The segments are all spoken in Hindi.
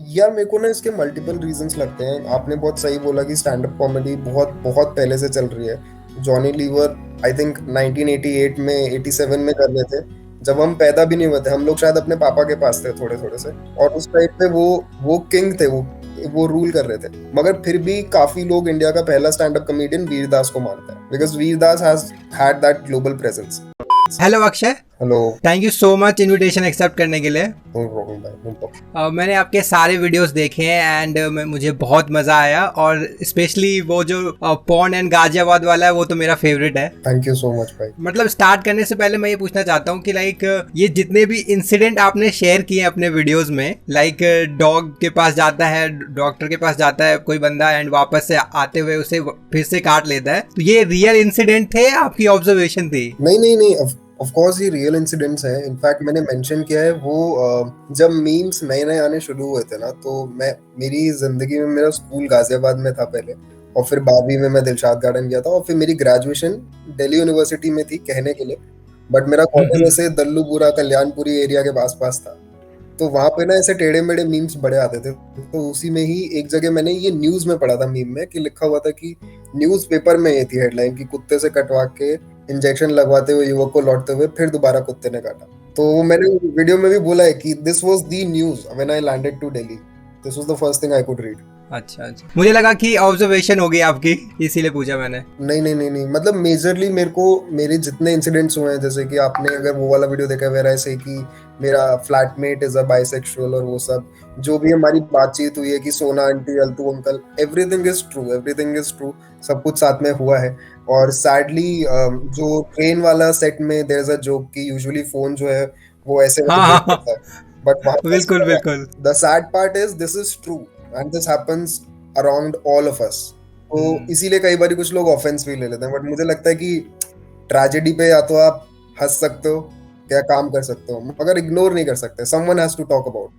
यार मेरे को ना इसके मल्टीपल रीजंस लगते हैं। आपने बहुत सही बोला कि स्टैंड अप कॉमेडी बहुत बहुत पहले से चल रही है। जॉनी लीवर आई थिंक 1988 में 87 में कर रहे थे, जब हम पैदा भी नहीं हुए थे। हम लोग शायद अपने पापा के पास थे थोड़े थोड़े से, और उस टाइम पे वो किंग थे, वो रूल कर रहे थे। मगर फिर भी काफी लोग इंडिया का पहला स्टैंड अप कॉमेडियन वीरदास को मानते हैं, because Vir Das has had that global presence. Hello Akshay, hello. Thank you so much invitation accept करने के लिए। नो प्रॉब्लम भाई, नो प्रॉब्लम। मैंने आपके सारे वीडियोस देखे हैं एंड मुझे बहुत मजा आया, और स्पेशली वो जो पॉन एंड गाजियाबाद वाला है वो तो मेरा फेवरेट है। थैंक यू सो मच भाई। मतलब स्टार्ट करने से पहले मैं ये पूछना चाहता हूँ कि लाइक ये जितने भी इंसिडेंट आपने शेयर किए अपने वीडियोस में, लाइक डॉग के पास जाता है, डॉक्टर के पास जाता है कोई बंदा एंड वापस से आते हुए उसे फिर से काट लेता है, तो ये रियल इंसिडेंट थे, आपकी ऑब्जर्वेशन थी? नहीं नहीं नहीं, ऑफ कोर्स ये रियल इंसिडेंट्स हैं। इनफैक्ट मैंने मेंशन किया है वो, जब मीम्स नए नए आने शुरू हुए थे ना, तो मेरी जिंदगी में मेरा स्कूल गाजियाबाद में था पहले, और फिर 12वीं में मैं दिलशाद गार्डन गया था, और फिर मेरी ग्रेजुएशन दिल्ली यूनिवर्सिटी में थी कहने के लिए, बट मेरा कॉलेज ऐसे दल्लूपुरा कल्याणपुरी एरिया के पास पास था। तो वहां पे ना ऐसे टेढ़े मेढ़े मीम्स बड़े आते थे। तो उसी में ही एक जगह मैंने ये न्यूज में पढ़ा था, मीम में कि लिखा हुआ था कि न्यूज पेपर में ये थी हेडलाइन कि कुत्ते से कटवा के इंजेक्शन लगवाते हुए युवक को लौटते हुए फिर दोबारा कुत्ते ने काटा। तो मैंने वीडियो में भी बोला है कि this was the news when I landed to Delhi, this was the first thing I could read. अच्छा अच्छा, मुझे लगा कि ऑब्जर्वेशन होगी आपकी, इसीलिए पूछा मैंने। नहीं नहीं नहीं नहीं, मतलब मेजरली मेरे जितने इंसिडेंट्स हुए हैं, जैसे कि आपने अगर वो वाला वीडियो देखा है ऐसे कि मेरा फ्लैटमेट इज अ बाइसेक्सुअल, और वो सब जो भी हमारी बातचीत हुई है कि Sona aunty, Altu uncle, everything is true, everything is true, सब कुछ साथ में हुआ है। और सैडली जो ट्रेन वाला सेट में देयर इज अ जोक कि यूजुअली फोन जो है वो ऐसे हाँ हाँ हाँ, करता है, बट वहां बिल्कुल बिल्कुल। The sad part is this is true and this happens around all of अस। तो इसीलिए कई बार कुछ लोग ऑफेंस भी ले लेते हैं, बट मुझे लगता है कि ट्रेजेडी पे या तो आप हंस सकते हो या काम कर सकते हो, मगर इग्नोर नहीं कर सकते। Someone has to talk about.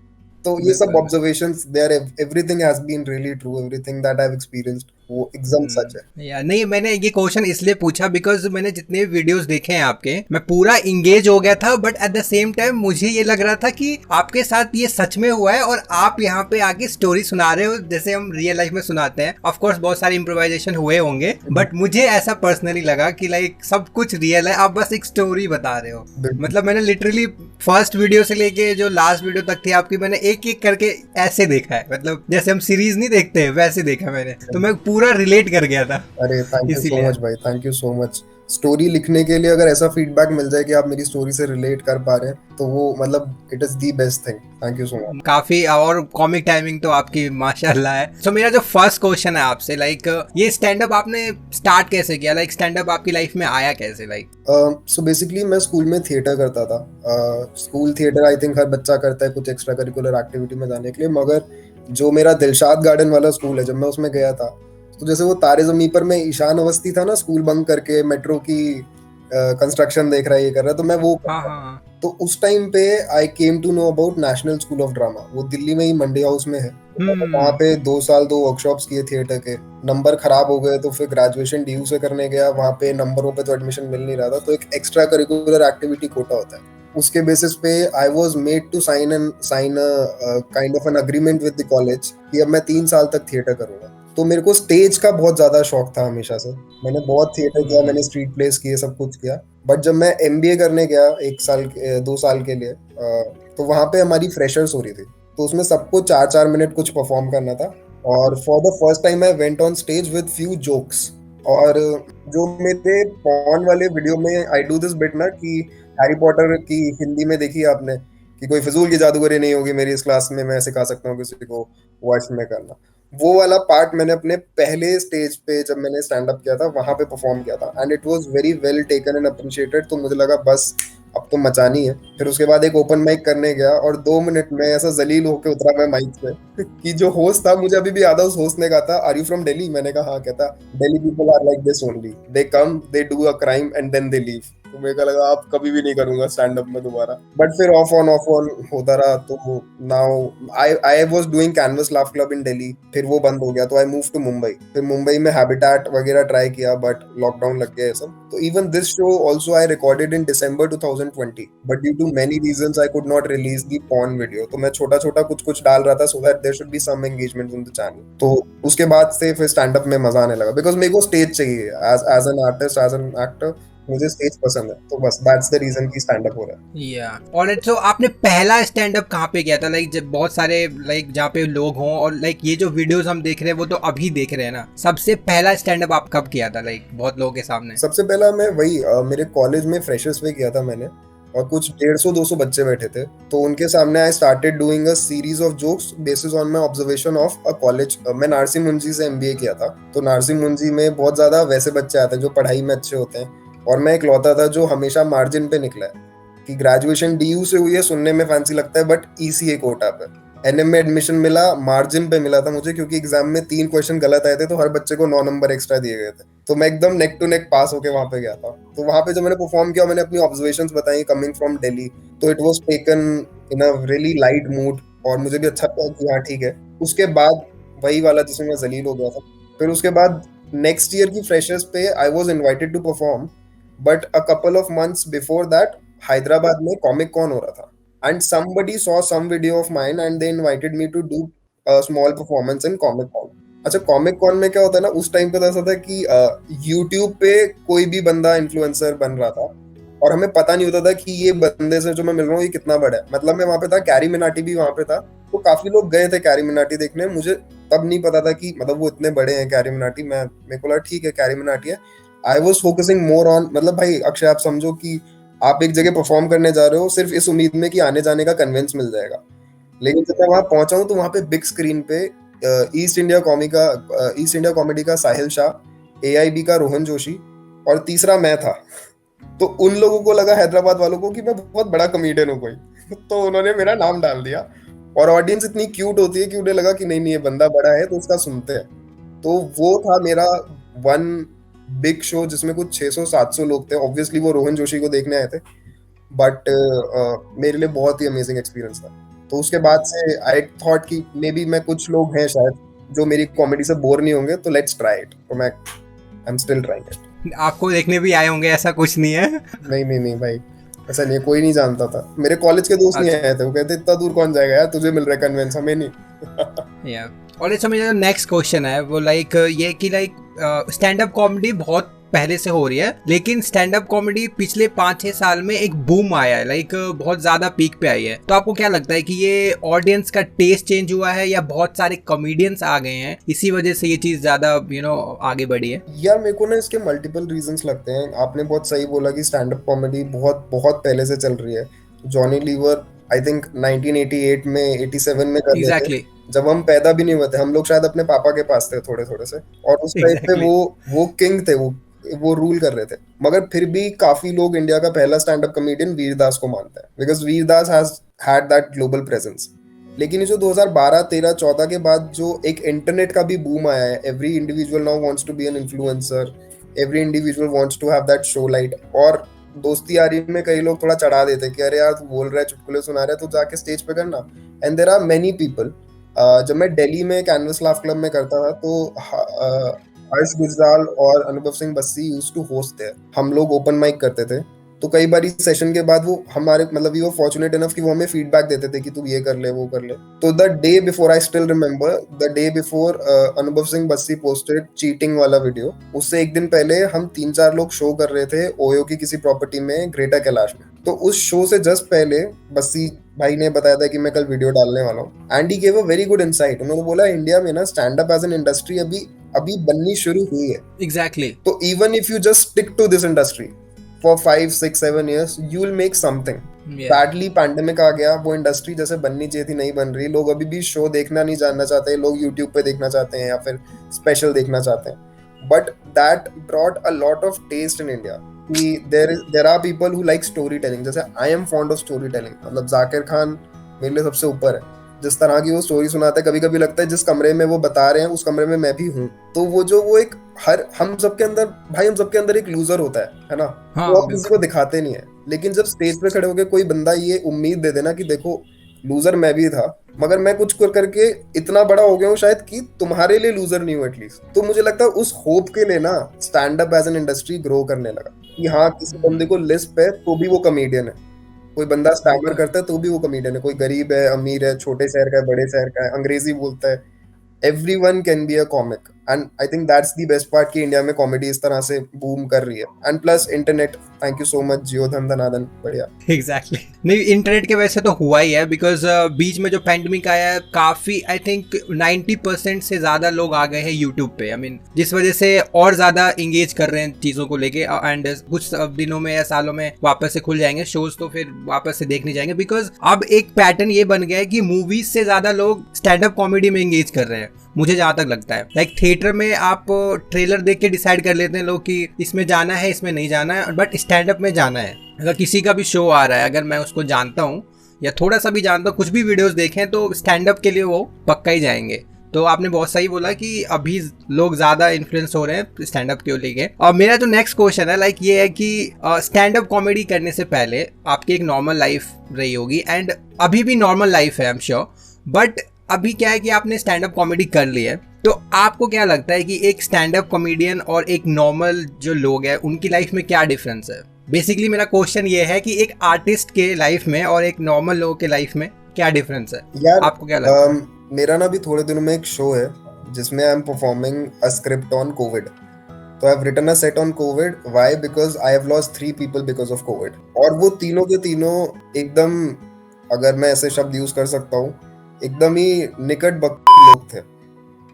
तो ये सब observations there, everything has been really true, everything that I have experienced वो एकदम सच है। या नहीं, मैंने ये क्वेश्चन इसलिए पूछा बिकॉज मैंने जितने वीडियोस देखे हैं आपके, मैं पूरा इंगेज हो गया था, but at the same time मुझे ये लग रहा था कि आपके साथ ये सच में हुआ है और आप यहाँ पे आके स्टोरी सुना रहे हो जैसे हम रियल लाइफ में सुनाते हैं। ऑफ कोर्स बहुत सारे इम्प्रोवाइजेशन हुए होंगे, बट मुझे ऐसा पर्सनली लगा कि लाइक सब कुछ रियल है, आप बस एक स्टोरी बता रहे हो। मतलब मैंने लिटरली फर्स्ट वीडियो से लेके जो लास्ट वीडियो तक थी आपकी, मैंने एक एक करके ऐसे देखा है, मतलब जैसे हम सीरीज नहीं देखते वैसे देखा मैंने, तो मैं पूरा रिलेट कर गया था। अरे थैंक यू सो मच भाई, thank you so much. Story लिखने के लिए अगर ऐसा फीडबैक मिल जाए कि आप मेरी स्टोरी से रिलेट कर पा रहे हैं, तो वो मतलब it is the best thing. Thank you so much. काफी, और कॉमिक टाइमिंग तो आपकी माशाल्लाह है। सो मेरा जो फर्स्ट क्वेश्चन है आपसे, लाइक ये स्टैंड अप आपने स्टार्ट कैसे किया? लाइक स्टैंड अप आपकी लाइफ में आया कैसे? लाइक सो बेसिकली मैं स्कूल में थिएटर करता था। स्कूल थिएटर आई थिंक हर बच्चा करता है कुछ एक्स्ट्रा करिकुलर एक्टिविटी में जाने के लिए, मगर जो मेरा दिलशाद गार्डन वाला स्कूल है, जब मैं उसमें गया था, तो जैसे वो तारे ज़मीं पर में ईशान अवस्थी था ना, स्कूल बंक करके मेट्रो की कंस्ट्रक्शन देख रहा है, ये कर रहा है, तो मैं वो हाँ हाँ। तो उस टाइम पे I came to know about National School of Drama. वो दिल्ली में ही मंडी हाउस में है। वहाँ पे 2 साल 2 वर्कशॉप्स किए थिएटर के। नंबर खराब हो गए तो फिर ग्रेजुएशन डीयू से करने गया। वहाँ पे नंबरों पे तो एडमिशन मिल नहीं रहा था, तो एक एक्स्ट्रा करिकुलर एक्टिविटी कोटा होता है, उसके बेसिस पे I was made to sign kind of an agreement with the college कि अब मैं 3 साल तक थिएटर करूंगा। तो मेरे को स्टेज का बहुत ज्यादा शौक था हमेशा से। मैंने बहुत थिएटर किया, मैंने स्ट्रीट प्लेस किए, सब कुछ किया। बट जब मैं एमबीए करने गया 2 साल के लिए, तो वहाँ पे हमारी फ्रेशर्स हो रही थी, तो उसमें सबको 4-4 मिनट कुछ परफॉर्म करना था। और for the first time I went on stage with few jokes. और जो मेरे पॉन वाले वीडियो में आई डू दिस बिट ना, कि हैरी पॉटर की हिंदी में देखी आपने कि कोई फिजूल की जादूगरी नहीं होगी मेरी इस क्लास में, मैं सिखा सकता हूँ किसी को वॉइस में करना। वो वाला पार्ट मैंने अपने पहले स्टेज पे जब मैंने स्टैंड अप किया था वहां पे परफॉर्म किया था, and it was very well taken and appreciated. तो मुझे लगा बस अब तो मचानी है। फिर उसके बाद एक ओपन माइक करने गया, और 2 मिनट में ऐसा जलील होके उतरा मैं माइक पे कि जो होस्ट था, मुझे अभी भी याद है, उस होस्ट ने कहा था, आर यू फ्रॉम दिल्ली? मैंने कहा हाँ। कहता, Delhi people are like this only, they come, they do a crime and then they leave. तो मेरे को लगा आप कभी भी नहीं करूंगा स्टैंड अप में दोबारा, बट फिर ऑफ ऑन होता रहा। तो now I was doing canvas laugh club in Delhi, फिर वो बंद हो गया तो आई मूव टू मुंबई। फिर मुंबई में हैबिटेट वगैरह ट्राई किया बट लॉकडाउन लग गया ये सब। तो even this show also I recorded in December 2020, but due to many reasons I could not release the porn video. तो मैं छोटा छोटा कुछ कुछ डाल रहा था so that there should be some engagement in the channel. तो उसके बाद से फिर स्टैंड अप में मजा आने लगा, बिकॉज मेरे को स्टेज चाहिए as an artist, as an actor, मुझे स्टेज पसंद है। तो बस दैट्स द रीजन कि स्टैंड अप हो रहा है। या ऑलराइट, सो आपने पहला स्टैंड अप कहाँ पे किया था? लाइक जब बहुत सारे लाइक जहाँ पे लोग हों, और लाइक ये जो वीडियोस हम देख रहे हैं वो तो अभी देख रहे हैं ना, सबसे पहला स्टैंड अप आप कब किया था लाइक बहुत लोगों के सामने? सबसे पहला मैं वही मेरे कॉलेज में फ्रेशर्स पे किया था मैंने, और कुछ 150-200 बच्चे बैठे थे। तो उनके सामने I started doing a series of jokes basis on my observation of a college. मैं नारसी मुंजी से एमबीए किया था। तो नारसी मुंजी में बहुत ज्यादा वैसे बच्चे आते हैं जो पढ़ाई में अच्छे होते हैं, और मैं इकलौता था जो हमेशा मार्जिन पे निकला है कि ग्रेजुएशन डीयू से हुई है, सुनने में फैंसी लगता है बट ईसीए कोटा पे। एनएम में एडमिशन मिला, मार्जिन पे मिला था मुझे, क्योंकि एग्जाम में 3 क्वेश्चन गलत आए थे तो हर बच्चे को 9 नंबर एक्स्ट्रा दिए गए थे। तो मैं एकदम नेक टू नेक पास होके वहां पे गया था। तो वहां पे जब मैंने परफॉर्म किया, मैंने अपनी ऑब्जर्वेशंस बताई कमिंग फ्रॉम दिल्ली, तो it was taken in a really light mood, और मुझे भी अच्छा लगा कि हाँ ठीक है। उसके बाद वही वाला जिसमें मैं जलील हो गया था। फिर उसके बाद नेक्स्ट ईयर की फ्रेशर्स पे I was invited to perform, but a couple of months before that Hyderabad में कॉमिक कॉन हो रहा था, and somebody saw some video of mine and they invited me to do a small performance in Comic Con। अच्छा, कॉमिक कॉन में क्या होता है ना, उस टाइम पे तो ऐसा था कि यूट्यूब पे कोई भी बंदा इन्फ्लुएंसर बन रहा था, और हमें पता नहीं होता था कि ये बंदे से जो मैं मिल रहा हूँ ये कितना बड़ा है। मतलब मैं वहां पे था, कैरी मिनाटी भी वहां पे था, तो काफी लोग गए थे कैरी मिनाटी देखने। मुझे तब नहीं पता था कि मतलब वो इतने बड़े हैं कैरी मिनाटी। मेरे को लगा ठीक है कैरी मिनाटी है। I was focusing more on, मतलब भाई अक्षय आप समझो कि आप एक जगह परफॉर्म करने जा रहे हो सिर्फ इस उम्मीद में कि आने जाने का कन्वेंस मिल जाएगा, लेकिन जब मैं वहां पहुंचा हूं तो वहां पे बिग स्क्रीन पे ईस्ट इंडिया कॉमेडी का साहिल शाह, एआईबी का रोहन जोशी, और तीसरा मैं था। तो उन लोगों को लगा, हैदराबाद वालों को, कि मैं बहुत बड़ा कॉमेडियन हूँ कोई। तो उन्होंने मेरा नाम डाल दिया, और ऑडियंस इतनी क्यूट होती है कि उन्हें लगा कि नहीं नहीं ये बंदा बड़ा है तो उसका सुनते हैं। तो वो था मेरा वन बिग शो जिसमें कुछ 600-700 लोग थे। ऑब्वियसली वो रोहन जोशी को देखने आए थे, बट मेरे लिए बहुत ही अमेजिंग एक्सपीरियंस था। तो उसके बाद से आई थॉट कि मे बी मैं, कुछ लोग हैं शायद जो मेरी कॉमेडी से बोर नहीं होंगे, तो लेट्स ट्राई इट। तो मैं I am still trying it. आपको देखने भी आए होंगे, ऐसा कुछ नहीं है? नहीं नहीं नहीं भाई, ऐसा नहीं है, कोई नहीं जानता था। मेरे कॉलेज के दोस्त नहीं आए थे, वो कहते इतना दूर कौन जाएगा यार, तुझे मिल रहा है कन्वेंस, हमें नहीं। या और इस समय जो नेक्स्ट क्वेश्चन है वो लाइक ये कि लाइक स्टैंड अप कॉमेडी बहुत पहले से हो रही है, लेकिन स्टैंड अप कॉमेडी पिछले 5-6 साल में एक बूम आया है, लाइक बहुत ज्यादा पीक पे आई है। तो आपको क्या लगता है कि ये ऑडियंस का टेस्ट चेंज हुआ है, या बहुत सारे कॉमेडियंस आ गए हैं इसी वजह से ये चीज ज्यादा आगे बढ़ी है? यार मेरे को ना इसके मल्टीपल रीजंस लगते हैं। आपने बहुत सही बोला कि स्टैंड अप कॉमेडी बहुत बहुत पहले से चल रही है। जॉनी लीवर आई थिंक 1988 में 87 में कर रहे थे, जब हम पैदा भी नहीं हुए थे। हम लोग शायद अपने पापा के पास थे थोड़े थोड़े से, और उस टाइम पे वो किंग थे, वो रूल कर रहे थे। मगर फिर भी काफी लोग इंडिया का पहला स्टैंड अप कॉमेडियन वीरदास को मानते हैं, because Vir Das has had that global presence. लेकिन ये जो 2012, 13, 14 के बाद जो एक इंटरनेट का भी बूम आया है, every individual now wants to be an influencer, every individual wants to have that show light. और दोस्ती यारी में कई लोग थोड़ा चढ़ा देते कि अरे यार तू बोल रहा है, चुटकुले सुना रहा है, तो जाके स्टेज पे करना। And there are many people. जब मैं दिल्ली में कैनवस लाफ क्लब में करता था, तो हर्ष गुजराल और Anubhav Singh Bassi used to host there. हम लोग ओपन माइक करते थे, तो कई बार सेशन के बाद वो हमारे, मतलब वी वर फॉर्चुनेट इनफ कि वो हमें फीडबैक देते थे कि तू ये कर ले, वो कर ले। तो the day before, I still remember the day before अनुभव सिंह बस्सी पोस्टेड चीटिंग वाला वीडियो, उससे एक दिन पहले हम 3-4 लोग शो कर रहे थे ओयो की किसी प्रॉपर्टी में, ग्रेटर कैलाश में। तो उस शो से जस्ट पहले बस्सी भाई ने बताया था कि मैं कल वीडियो डालने वाला हूँ, and he gave a very good insight. उन्होंने बोला इंडिया में ना stand up as an industry अभी बननी शुरू हुई है। एग्जैक्टली। तो even if you just stick to this industry for 5, 6, 7 years, you will make something. Sadly, pandemic आ गया, वो इंडस्ट्री जैसे बननी चाहिए थी नहीं बन रही। लोग अभी भी शो देखना नहीं जानना चाहते, लोग यूट्यूब पे देखना चाहते हैं या फिर स्पेशल देखना चाहते हैं। But that brought a lot of taste in India कि there are people who like story telling. जैसे I am fond of story telling, मतलब जाकिर खान मेरे लिए सबसे ऊपर है। जिस तरह की वो स्टोरी सुनाते हैं, कभी कभी लगता है जिस कमरे में वो बता रहे हैं उस कमरे में मैं भी हूँ। तो वो एक हम सबके अंदर भाई, हम सबके अंदर एक लूजर होता है ना, हाँ वो आप किसी को बिल्कुल। दिखाते नहीं है। लेकिन जब स्टेज पे खड़े होकर कोई बंदा ये उम्मीद दे देना कि देखो लूजर मैं भी था, मगर मैं कुछ कर करके इतना बड़ा हो गया हूँ शायद कि तुम्हारे लिए लूजर नहीं हूँ एटलीस्ट, तो मुझे लगता है उस होप के लिए ना stand up as an industry grow करने लगा कि हाँ किसी बंदे को लिस्प है तो भी वो कॉमेडियन है, कोई बंदा स्टैमर बिल्कुल। करता है तो भी वो कॉमेडियन है, कोई गरीब है अमीर है छोटे शहर का है बड़े शहर का है अंग्रेजी बोलता है, everyone can be a comic and I think that's the best part कि इंडिया में कॉमेडी इस तरह से बूम कर रही है। And plus internet, thank you so much Jio धन धनाधन, बढ़िया। एग्जैक्टली नहीं, इंटरनेट के वजह से तो हुआ ही है, बिकॉज बीच में जो पैंडमिक आया है काफी, आई थिंक 90% से ज्यादा लोग आ गए हैं यूट्यूब पे। आई मीन जिस वजह से और ज्यादा इंगेज कर रहे हैं चीजों को लेके, एंड कुछ दिनों में या सालों में वापस से खुल जाएंगे शोज तो फिर वापस से देखने जाएंगे, बिकॉज अब एक पैटर्न ये बन गया है कि मूवीज से ज्यादा लोग स्टैंड अप कॉमेडी में एंगेज कर रहे हैं, मुझे जहां तक लगता है। लाइक थिएटर में आप ट्रेलर देख के डिसाइड कर लेते हैं लोग कि इसमें जाना है इसमें नहीं जाना है, बट स्टैंड अप में जाना है। अगर किसी का भी शो आ रहा है, अगर मैं उसको जानता हूँ या थोड़ा सा भी जानता हूँ, कुछ भी वीडियोस देखें तो स्टैंड अप के लिए वो पक्का ही जाएंगे। तो आपने बहुत सही बोला कि अभी लोग ज्यादा इन्फ्लुएंस हो रहे हैं स्टैंड अप के लेके। और मेरा जो नेक्स्ट क्वेश्चन है लाइक ये है कि स्टैंड अप कॉमेडी करने से पहले आपकी एक नॉर्मल लाइफ रही होगी, एंड अभी भी नॉर्मल लाइफ है आई एम श्योर, बट अभी क्या है कि आपने स्टैंड अप कॉमेडी कर ली है, तो आपको क्या लगता है कि एक स्टैंड अप कॉमेडियन और एक नॉर्मल जो लोग हैं उनकी लाइफ में क्या डिफरेंस है? बेसिकली मेरा क्वेश्चन ये है कि एक आर्टिस्ट के लाइफ में और एक नॉर्मल लोगों के लाइफ में क्या डिफरेंस है? यार आपको क्या लगता है? मेरा ना भी थोड़े दिनों में एक शो है जिसमें I am performing a script on COVID. तो I have written a set on COVID, why? Because I have lost 3 people because of COVID. और वो तीनों के तीनों एकदम, अगर मैं ऐसे शब्द यूज कर सकता हूँ, एकदम ही निकट लोग थे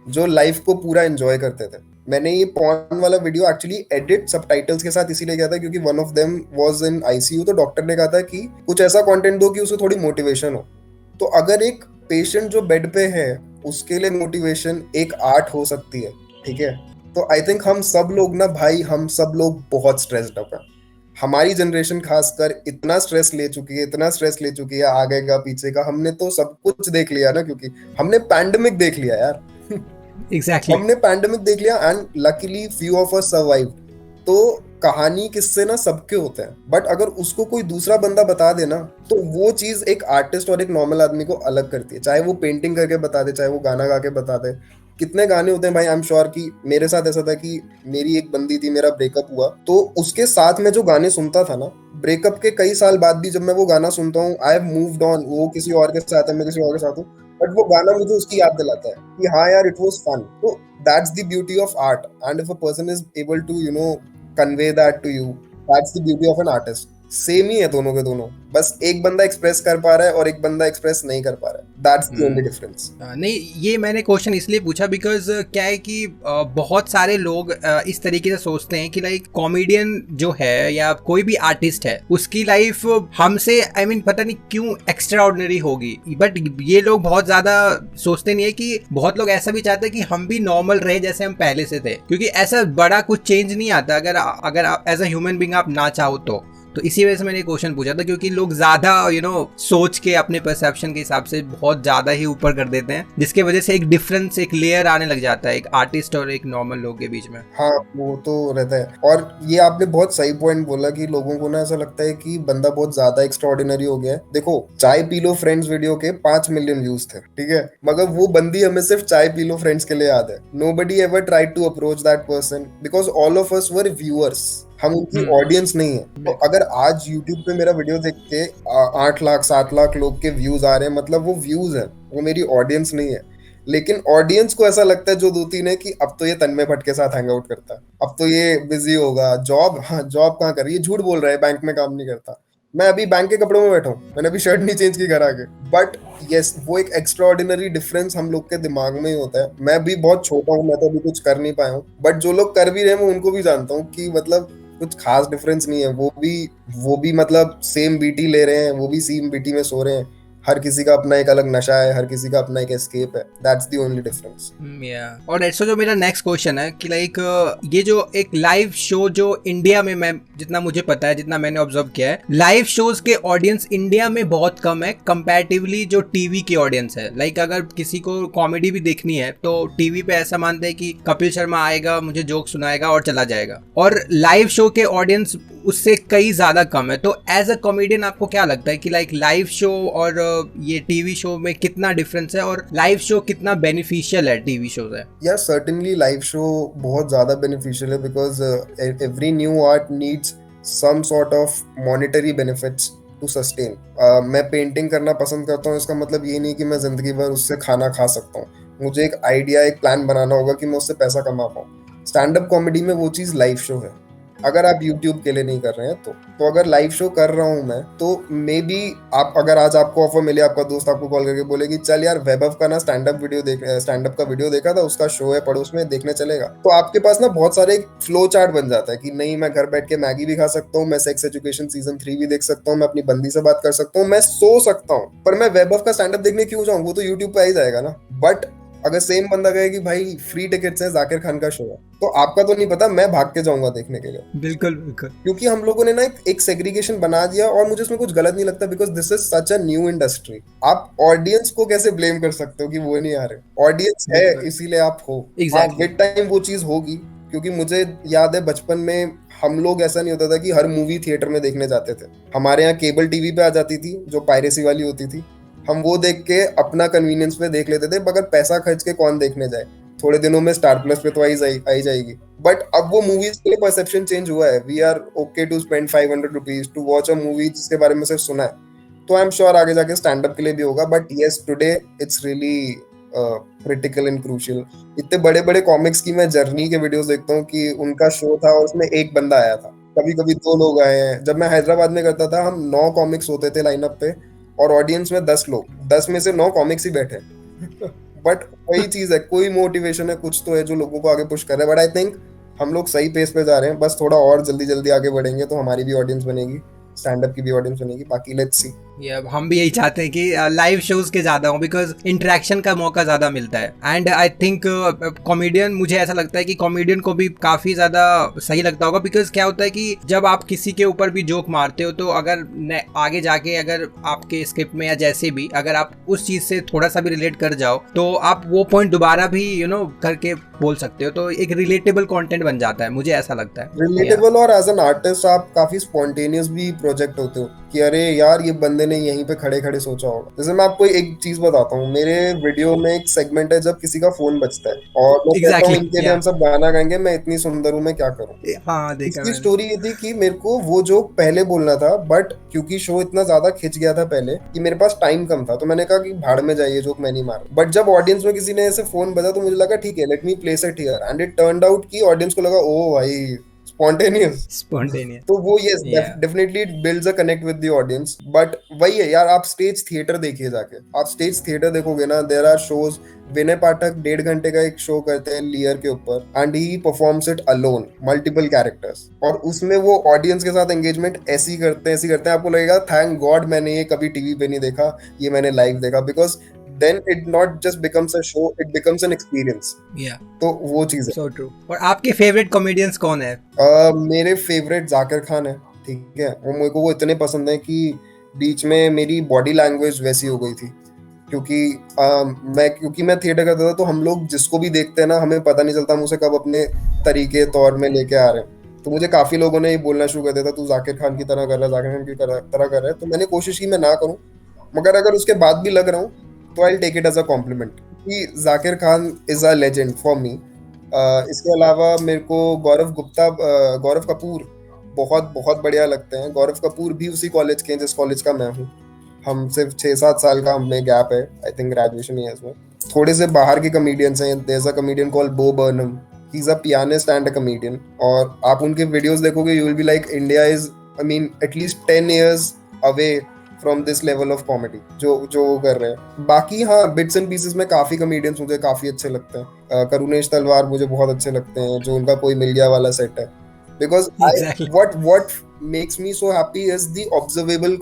जो लाइफ को पूरा एंजॉय करते थे। मैंने ये पॉर्न वाला वीडियो एक्चुअली एडिट सबटाइटल्स के साथ इसीलिए किया था क्योंकि one of them was in ICU, तो डॉक्टर ने कहा था कि कुछ ऐसा कंटेंट दो कि उसे थोड़ी मोटिवेशन हो। तो अगर एक पेशेंट जो बेड पे है उसके लिए मोटिवेशन एक आर्ट हो सकती है, ठीक है, तो आई थिंक हम सब लोग ना भाई, हम सब लोग बहुत स्ट्रेस्ड अप हैं। हमारी जनरेशन खासकर इतना स्ट्रेस ले चुकी है, इतना स्ट्रेस ले चुकी है, आगे का पीछे का, हमने तो सब कुछ देख लिया ना, क्योंकि हमने पैंडेमिक देख लिया यार। एग्जैक्टली। हमने पैंडेमिक देख लिया and luckily few of us survive. तो कहानी किससे ना सबके होते हैं, बट अगर उसको कोई दूसरा बंदा बता देना तो वो चीज एक आर्टिस्ट और एक नॉर्मल आदमी को अलग करती है। चाहे वो पेंटिंग करके बता दे, चाहे वो गाना गा के बता दे। कितने गाने होते हैं भाई, आई एम श्योर कि मेरे साथ ऐसा था कि मेरी एक बंदी थी, मेरा ब्रेकअप हुआ, तो उसके साथ में जो गाने सुनता था ना, ब्रेकअप के कई साल बाद भी जब मैं वो गाना सुनता हूँ, आई हैव मूव्ड ऑन, वो किसी और के साथ है, मैं किसी और के साथ हूँ, बट वो गाना मुझे उसकी याद दिलाता है कि हाँ यार इट वाज फन। तो that's the beauty of art, and if a person is able to convey that to you, that's the beauty of an artist। Same ही है दोनों के दोनों, बस एक बंदा एक्सप्रेस कर पा रहा है और एक बंदा एक्सप्रेस नहीं कर पा रहा है, दैट्स द ओनली डिफरेंस। नहीं, ये मैंने क्वेश्चन इसलिए पूछा बिकॉज क्या है कि बहुत सारे लोग इस तरीके से सोचते हैं कि लाइक कॉमेडियन जो है या कोई भी आर्टिस्ट है उसकी लाइफ हमसे आई मीन पता नहीं क्यों एक्स्ट्रा ऑर्डिनरी होगी, बट ये लोग बहुत ज्यादा सोचते नहीं है कि बहुत लोग ऐसा भी चाहते हैं कि हम भी नॉर्मल रहे जैसे हम पहले से थे, क्योंकि ऐसा बड़ा कुछ चेंज नहीं आता अगर आप एज अ ह्यूमन बीइंग आप ना चाहो तो इसी वजह से मैंने क्वेश्चन पूछा था, क्योंकि लोग ज्यादा सोच के अपने परसेप्शन के हिसाब से बहुत ज्यादा ही ऊपर कर देते हैं, जिसके वजह से एक डिफरेंस, एक लेयर आने लग जाता है एक आर्टिस्ट और एक नॉर्मल लोग के बीच में। हाँ वो तो रहता है। और ये आपने बहुत सही पॉइंट बोला कि लोगों को ना ऐसा लगता है कि बंदा बहुत ज्यादा एक्स्ट्राऑर्डिनरी हो गया है। देखो चाय पी लो फ्रेंड्स वीडियो के 5 मिलियन व्यूज थे, ठीक है, मगर वो बंदी हमें सिर्फ चाय पी लो फ्रेंड्स के लिए याद है। Nobody ever tried to approach that person because all of us were viewers, हम उनकी ऑडियंस नहीं है। तो अगर आज YouTube पे मेरा वीडियो देख के 8 लाख 7 लाख लोग के व्यूज आ रहे हैं, मतलब वो व्यूज है, वो मेरी ऑडियंस नहीं है। लेकिन ऑडियंस को ऐसा लगता है जो 2-3 है कि अब तो ये तन्मय भट्ट के साथ हैंग आउट करता है, अब तो ये बिजी होगा, जॉब, हाँ जॉब कहाँ कर रही है, झूठ बोल रहा है, बैंक में काम नहीं करता। मैं अभी बैंक के कपड़ों में बैठा हूँ, मैंने अभी शर्ट नहीं चेंज की घर आके। बट यस, वो एक एक्स्ट्रा ऑर्डिनरी डिफरेंस हम लोग के दिमाग में ही होता है। मैं भी बहुत छोटा हूँ, मैं तो अभी कुछ कर नहीं पाया हूँ, बट जो लोग कर भी रहे हैं मैं उनको भी जानता हूँ कि मतलब कुछ खास डिफरेंस नहीं है। वो भी मतलब सेम बीटी ले रहे हैं, वो भी सेम बीटी में सो रहे हैं, हर किसी का अपना एक अलग नशा है, हर किसी का अपना एक एस्केप है, दैट्स द ओनली डिफरेंस। और ऐसा जो मेरा नेक्स्ट क्वेश्चन है कि लाइक ये जो एक लाइव शो जो इंडिया में, मैं जितना मुझे पता है, जितना मैंने ऑब्जर्व किया है, लाइव शोज के ऑडियंस इंडिया में बहुत कम है कंपैरेटिवली जो टीवी की ऑडियंस है। लाइक अगर किसी को कॉमेडी भी देखनी है तो टीवी पे ऐसा मानते हैं कि कपिल शर्मा आएगा, मुझे जोक सुनाएगा और चला जाएगा, और लाइव शो के ऑडियंस उससे कई ज्यादा कम है। तो एज अ कॉमेडियन आपको क्या लगता है कि लाइक लाइव शो और ये टीवी शो में कितना डिफरेंस है, और लाइव शो कितना बेनिफिशियल है टीवी शो से? या सर्टेनली लाइव शो बहुत ज्यादा बेनिफिशियल है, because every new art needs some sort of monetary benefits to sustain. मैं पेंटिंग करना पसंद करता हूँ, इसका मतलब ये नहीं कि मैं जिंदगी भर उससे खाना खा सकता हूँ। मुझे एक आइडिया, एक प्लान बनाना होगा कि मैं उससे पैसा कमा पाऊँ। स्टैंड अप कॉमेडी में वो चीज लाइव शो है, अगर आप YouTube के लिए नहीं कर रहे हैं तो अगर लाइव शो कर रहा हूं मैं, तो मे बी आप, अगर आज आपको ऑफर मिले, आपका दोस्त आपको कॉल करके बोले कि चल यार वैभव का ना स्टैंड अप का वीडियो देखा था, उसका शो है पड़ोस में, देखने चलेगा, तो आपके पास ना बहुत सारे फ्लो चार्ट बन जाता है कि नहीं, मैं घर बैठ के मैगी भी खा सकता हूँ, मैं सेक्स एजुकेशन सीजन 3 भी देख सकता हूँ, मैं अपनी बंदी से बात कर सकता हूँ, मैं सो सकता हूँ, पर मैं वैभव का स्टैंड अप देखने क्यों जाऊँ? वो तो यूट्यूब पे आ ही जाएगा ना। बट अगर सेम बंदा कहे कि भाई फ्री टिकट्स है, जाकिर खान का शो है, तो आपका तो नहीं पता, मैं भाग के जाऊंगा देखने के लिए। बिल्कुल बिल्कुल, क्योंकि हम लोगों ने ना एक सेग्रीगेशन बना दिया, और मुझे उसमें कुछ गलत नहीं लगता, because this is such a new industry. आप ऑडियंस को कैसे ब्लेम कर सकते हो कि वो नहीं आ रहे? ऑडियंस है इसीलिए आप हो। Exactly. विद टाइम वो चीज होगी, क्योंकि मुझे याद है बचपन में हम लोग, ऐसा नहीं होता था कि हर मूवी थिएटर में देखने जाते थे। हमारे यहाँ केबल टीवी पे आ जाती थी जो पायरेसी वाली होती थी, हम वो देख के अपना कन्वीनियंस पे देख लेते थे, मगर पैसा खर्च के कौन देखने जाए? थोड़े दिनों में स्टार प्लस पे तो आई जाएगी। बट अब वो मूवीज के लिए परसेप्शन चेंज हुआ है। We are okay to spend 500 rupees to watch a movie जिसके बारे में सिर्फ सुना है। तो आई एम श्योर आगे जाके स्टैंड अप के लिए भी होगा, but yes, today it's really critical and crucial. इतने बड़े बड़े कॉमिक्स की मैं जर्नी के वीडियोस देखता हूँ कि उनका शो था और उसमें एक बंदा आया था, कभी कभी 2 लोग आए हैं। जब मैं हैदराबाद में करता था, हम 9 कॉमिक्स होते थे लाइनअप पे, और ऑडियंस में 10 लोग, 10 में से 9 कॉमिक्स ही बैठे। बट वही चीज है, कोई मोटिवेशन है, कुछ तो है जो लोगों को आगे पुश कर रहा है। बट आई थिंक हम लोग सही पेस पे जा रहे हैं, बस थोड़ा और जल्दी जल्दी आगे बढ़ेंगे तो हमारी भी ऑडियंस बनेगी, स्टैंड अप की भी ऑडियंस बनेगी। बाकी लेट्स सी। हम भी यही चाहते हैं कि लाइव शोज के ज्यादा हो, बिकॉज इंटरेक्शन का मौका ज्यादा मिलता है। एंड आई थिंक कॉमेडियन, मुझे ऐसा लगता है कि कॉमेडियन को भी काफी ज्यादा सही लगता होगा, बिकॉज क्या होता है कि जब आप किसी के ऊपर भी जोक मारते हो, तो अगर आगे जाके अगर आपके स्क्रिप्ट में या जैसे भी अगर आप उस चीज से थोड़ा सा भी रिलेट कर जाओ, तो आप वो पॉइंट दोबारा भी करके बोल सकते हो, तो एक रिलेटेबल कंटेंट बन जाता है, मुझे ऐसा लगता है। रिलेटेबल, और एज एन आर्टिस्ट आप काफी स्पॉन्टेनियस भी प्रोजेक्ट होते हो कि अरे यार ये बंदे ने यहीं पे खड़े खड़े सोचा होगा। जैसे मैं आपको एक चीज बताता हूँ, मेरे वीडियो में एक सेगमेंट है जब किसी का फोन बजता है और मैं कहता हूँ इनके लिए हम सब गाना गाएंगे, मैं इतनी सुंदर हूँ मैं क्या करूँ। हाँ, देखा इसकी स्टोरी ये थी कि मेरे को वो जोक पहले बोलना था, बट क्योंकि शो इतना ज्यादा खिंच गया था पहले कि मेरे पास टाइम कम था, तो मैंने कहा कि भाड़ में जाइए, जोक मैं नहीं मार। बट जब ऑडियंस में किसी ने ऐसे फोन बजा तो मुझे लगा ठीक है, let me place it here, and it turned out कि ऑडियंस को लगा ओ भाई स्पॉन्टेनियस। तो वो yes, definitely it builds a connect with the audience. But वही है यार, आप स्टेज थिएटर देखिए जाके, आप स्टेज थिएटर देखोगे ना, देयर आर शोज। विनय पाठक 1.5 घंटे का एक शो करते हैं लियर के ऊपर, and he performs it alone, multiple characters, और उसमें वो ऑडियंस के साथ एंगेजमेंट ऐसी करते हैं, आपको लगेगा थैंक गॉड मैंने ये कभी टीवी पे नहीं देखा, ये मैंने लाइव देखा, because then it not just becomes a show, it becomes an experience. तो वो चीज है। So true. और आपके फेवरेट कॉमेडियंस कौन है? मेरे फेवरेट जाकिर खान है, ठीक है। और मेरे को वो इतने पसंद है कि बीच में मेरी बॉडी लैंग्वेज वैसी हो गई थी, क्योंकि मैं थिएटर करता था, तो हम लोग जिसको भी देखते हैं ना, हमें पता नहीं चलता हम उसे कब अपने तरीके तौर में लेके आ रहे हैं। तो मुझे काफी लोगों ने बोलना शुरू कर दिया था, तू जाकिर खान की तरह कर रहा है, जाकिर खान की तरह कर रहा है। तो मैंने कोशिश की मैं ना करूं, मगर अगर उसके बाद भी लग रहा हूँ तो I take it as a compliment कि Zakir Khan is a legend for me. इसके अलावा मेरे को गौरव कपूर बहुत बहुत बढ़िया लगते हैं। गौरव कपूर भी उसी कॉलेज के हैं जिस कॉलेज का मैं हूँ, हम सिर्फ 6-7 साल का हमें गैप है, आई थिंक ग्रेजुएशन ईयर्स में। थोड़े से बाहर के कॉमेडियंस हैं, there is a comedian called Bo Burnham, he is a pianist and a comedian, और आप उनके वीडियोस देखोगे you will be like India is, I mean at least 10 years away from this level of comedy जो वो कर रहे हैं। बाकी हाँ, बिट्स एंड पीसेस में काफी कॉमेडियंस मुझे काफी अच्छे लगते हैं। करुणेश तलवार मुझे बहुत अच्छे लगते हैं, जो उनका कोई मिल गया वाला सेट है, because what makes me so happy is the observational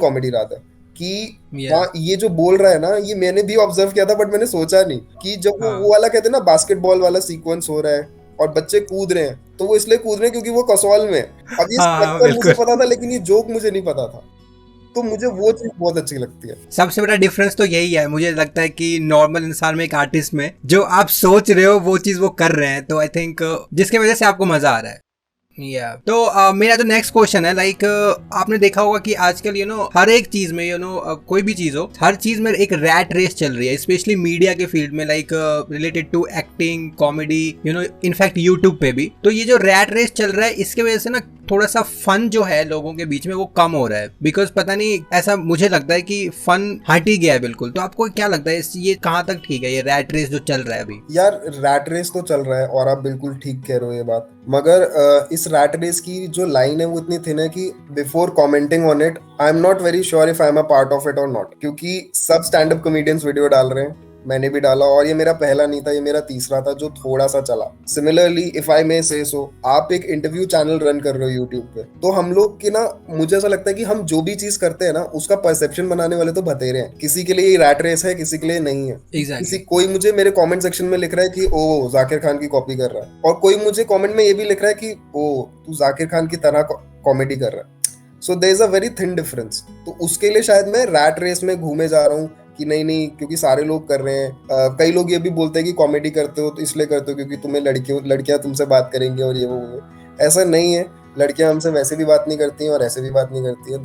comedy rather, कि Yeah. ये जो बोल रहा है ना, ये मैंने भी ऑब्जर्व किया था, बट मैंने सोचा नहीं कि जब हाँ. वो वाला कहते हैं ना बास्केटबॉल वाला सीक्वेंस हो रहा है और बच्चे कूद रहे हैं, तो वो इसलिए कूद रहे हैं क्योंकि वो कसौल में है। अब ये हाँ, स्ट्रक्चर मुझे बिल्कुल. पता था, लेकिन ये जोक मुझे नहीं पता था, तो मुझे वो चीज बहुत अच्छी लगती है। सबसे बड़ा डिफरेंस तो यही है, मुझे लगता है कि नॉर्मल इंसान में, एक आर्टिस्ट में, जो आप सोच रहे हो वो चीज वो कर रहे हैं, तो आई थिंक जिसके वजह से आपको मजा आ रहा है. तो मेरा जो नेक्स्ट क्वेश्चन है, लाइक आपने देखा होगा कि आजकल हर एक चीज में कोई भी चीज हो, हर चीज में एक रैट रेस चल रही है, स्पेशली मीडिया के फील्ड में, like related to acting, comedy, in fact YouTube पे भी. तो ये जो रैट रेस चल रहा है, इसके वजह से ना थोड़ा सा फन जो है लोगों के बीच में वो कम हो रहा है, बिकॉज पता नहीं, ऐसा मुझे लगता है कि फन हट ही गया है बिल्कुल. तो आपको क्या लगता है ये कहाँ तक ठीक है, ये रैट रेस जो चल रहा है अभी? यार रैट रेस तो चल रहा है और आप बिल्कुल ठीक कह रहे हो ये बात, मगर इस रैट रेस की जो लाइन है वो इतनी थिन है कि before commenting on it I am not very sure if I am a part of it और नॉट, क्योंकि सब स्टैंड अप कॉमेडियंस वीडियो डाल रहे हैं, मैंने भी डाला, और ये मेरा पहला नहीं था, ये मेरा तीसरा था जो थोड़ा सा चला. सिमिलरली इफ आई मे से सो, आप एक इंटरव्यू चैनल रन कर रहे हो यूट्यूब पे, तो हम लोग की ना, मुझे ऐसा लगता है कि हम जो भी चीज करते हैं ना, उसका परसेप्शन बनाने वाले तो बतेरे हैं. किसी के लिए ये रैट रेस है, किसी के लिए नहीं है. Exactly. कोई मुझे मेरे कमेंट सेक्शन में लिख रहा है कि ओ जाकिर खान की कॉपी कर रहा है, और कोई मुझे कमेंट में ये भी लिख रहा है कि ओ तू जाकिर खान की तरह कॉमेडी कर रहा है. So there is a very thin difference. तो उसके लिए शायद मैं रैट रेस में घूमे जा रहा हूँ कि नहीं क्योंकि सारे लोग कर रहे हैं. कई लोग ये भी बोलते हैं कि कॉमेडी करते हो तो इसलिए करते हो क्योंकि तुम्हें लड़कियां तुमसे बात करेंगी और ये वो. ऐसा नहीं है, लड़कियां हमसे वैसे भी बात नहीं करती हैं और ऐसे भी बात नहीं करती है.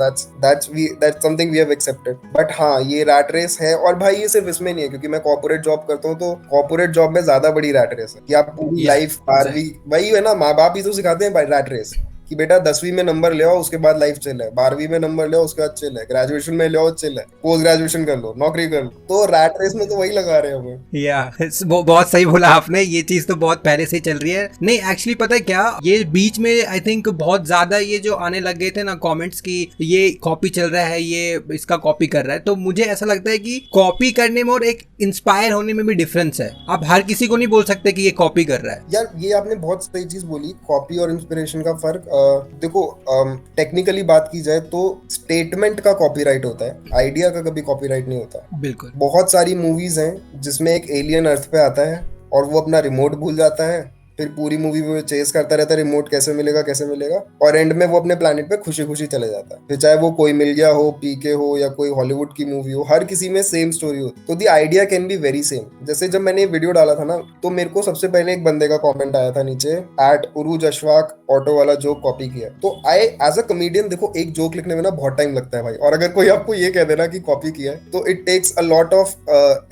that's something we have accepted. But हाँ, ये रैट रेस है, और भाई ये सिर्फ इसमें नहीं है, क्योंकि मैं कॉर्पोरेट जॉब करता हूँ, तो कॉर्पोरेट जॉब में ज्यादा बड़ी रैट रेस है कि आप पूरी लाइफ 12वीं, वही है ना, माँ बाप ही तो सिखाते हैं रैट रेस कि बेटा 10वीं में नंबर ले आओ, उसके बाद लाइफ चिल है, 12वीं में नंबर ले आओ, उसके बाद चिल है, ग्रेजुएशन में ले आओ, चिल है, पोस्ट ग्रेजुएशन कर लो, नौकरी कर लो. तो रैट रेस में तो वही लगा रहे हैं हमें. बहुत सही बोला आपने, ये चीज तो बहुत पहले से ही चल रही है. नहीं एक्चुअली पता है क्या, ये बीच में आई थिंक बहुत ज्यादा ये जो आने लग गए थे ना कमेंट्स की ये कॉपी चल रहा है, ये इसका कॉपी कर रहा है, तो मुझे ऐसा लगता है कि कॉपी करने में और एक इंस्पायर होने में भी डिफरेंस है. आप हर किसी को नहीं बोल सकते कि ये कॉपी कर रहा है. यार ये आपने बहुत सही चीज बोली, कॉपी और इंस्पिरेशन का फर्क. देखो टेक्निकली बात की जाए तो स्टेटमेंट का कॉपीराइट होता है, आइडिया का कभी कॉपीराइट नहीं होता. बिल्कुल. बहुत सारी मूवीज हैं जिसमें एक एलियन अर्थ पे आता है और वो अपना रिमोट भूल जाता है, फिर पूरी मूवी में चेस करता रहता है रिमोट कैसे मिलेगा, और एंड में वो अपने प्लैनेट पे खुशी खुशी चले जाता है. फिर चाहे वो कोई मिल गया हो, पीके हो, या कोई हॉलीवुड की मूवी हो, हर किसी में सेम स्टोरी हो. तो the idea can be very same. जैसे जब मैंने वीडियो डाला था ना, तो मेरे को सबसे पहले एक बंदे का कॉमेंट आया था नीचे, @उरूज अशफाक ऑटो वाला जोक कॉपी किया. तो आई एज अ कॉमेडियन, देखो एक जोक लिखने में ना बहुत टाइम लगता है भाई, और अगर कोई आपको ये कह देना कि कॉपी किया है, तो it takes a lot of,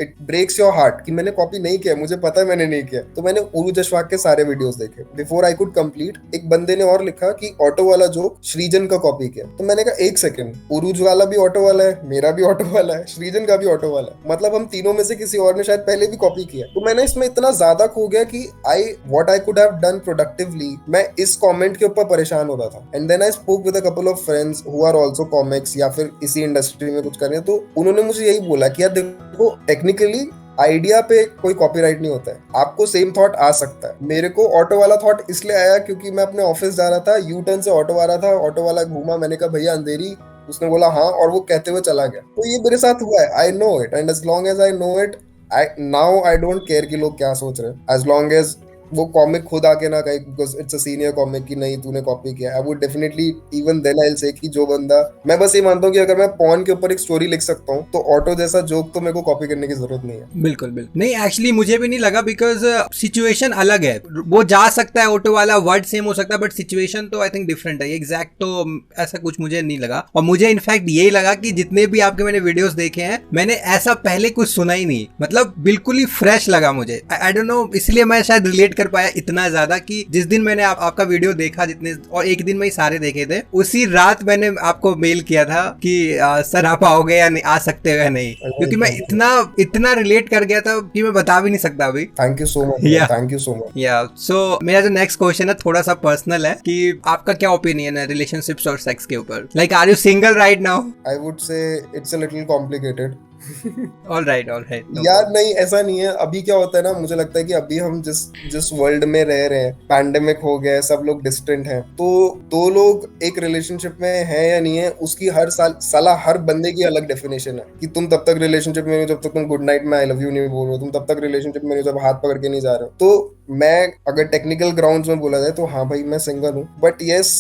it breaks your heart कि मैंने कॉपी नहीं किया, मुझे पता है मैंने नहीं किया. तो मैंने उरूज अशफाक के सारे वीडियोस देखे बिफोर आई कुड कंप्लीट. एक बंदे ने और लिखा कि ऑटो वाला जोक सृजन का कॉपी किया. तो मैंने कहा एक सेकंड, उरूज वाला भी ऑटो वाला है, मेरा भी ऑटो वाला है, सृजन का भी ऑटो वाला है, मतलब हम तीनों में से किसी और ने शायद पहले भी कॉपी किया. तो मैंने इसमें इतना ज्यादा खो गया कि what I could have done productively, मैं इस कमेंट के ऊपर परेशान हो रहा था. And then I spoke with a couple of friends who are also comics या फिर इसी इंडस्ट्री में कुछ कर रहे हैं. तो उन्होंने मुझे यही बोला कि यार देखो टेक्निकली आइडिया पे कोई कॉपीराइट नहीं होता है, आपको सेम थॉट आ सकता है. मेरे को ऑटो वाला थॉट इसलिए आया क्योंकि मैं अपने ऑफिस जा रहा था, यू टर्न से ऑटो आ रहा था, ऑटो वाला घूमा, मैंने कहा भैया अंधेरी, उसने बोला हाँ, और वो कहते हुए चला गया. तो ये मेरे साथ हुआ है, I know it, and as long as I know it, now I don't care कि लोग क्या सोच रहे हैं, एज लॉन्ग एज वो कॉमिक खुद आके ना कहे because it's a senior comic कि नहीं तूने कॉपी किया. I would definitely even then I will say कि जो बंदा, मैं बस ये मानता हूँ कि अगर मैं पॉन के ऊपर एक स्टोरी लिख सकता हूँ तो ऑटो जैसा जोक तो मेरे को कॉपी करने की जरूरत नहीं है. बिल्कुल बिल्कुल नहीं, एक्चुअली मुझे भी नहीं लगा, बिकॉज सिचुएशन अलग है. वो जा सकता है ऑटो वाला, वर्ड सेम हो सकता है, बट सिचुएशन तो आई थिंक डिफरेंट है. एग्जैक्ट तो ऐसा कुछ मुझे नहीं लगा, और मुझे इनफैक्ट यही लगा कि जितने भी आपके मैंने वीडियोस देखे हैं, मैंने ऐसा पहले कुछ सुना ही नहीं, मतलब बिल्कुल ही फ्रेश लगा मुझे. आई डोंट नो, इसलिए मैं शायद रिलेट कर पाया इतना ज्यादा कि जिस दिन मैंने आपका वीडियो देखा, जितने, और एक दिन में ही सारे देखे थे, उसी रात मैंने आपको मेल किया था कि सर आप आओगे या नहीं, आ सकते हो या नहीं, क्योंकि मैं इतना रिलेट कर गया था कि मैं बता भी नहीं सकता अभी. Thank you so much. Thank you so much. या सो मेरा जो नेक्स्ट क्वेश्चन है थोड़ा सा पर्सनल है कि आपका क्या ओपिनियन है रिलेशनशिप्स और सेक्स के ऊपर. Like are you single right now? I would say it's a little complicated. All right यार नहीं, ऐसा नहीं है। अभी क्या होता है ना, मुझे लगता है कि अभी हम जिस जिस वर्ल्ड में रह रहे हैं, पैंडेमिक हो गया है, सब लोग डिस्टेंट हैं, तो दो लोग एक रिलेशनशिप में है या नहीं है, उसकी हर साला हर बंदे की अलग डेफिनेशन है कि तुम तब तक रिलेशनशिप में हो जब तक तुम गुड नाइट में आई लव यू नहीं बोल रहे हो, तुम तब तक रिलेशनशिप में हो जब हाथ पकड़ के नहीं जा रहे हो। तो मैं अगर टेक्निकल ग्राउंड्स में बोला जाए तो हाँ भाई मैं सिंगल हूँ, बट यस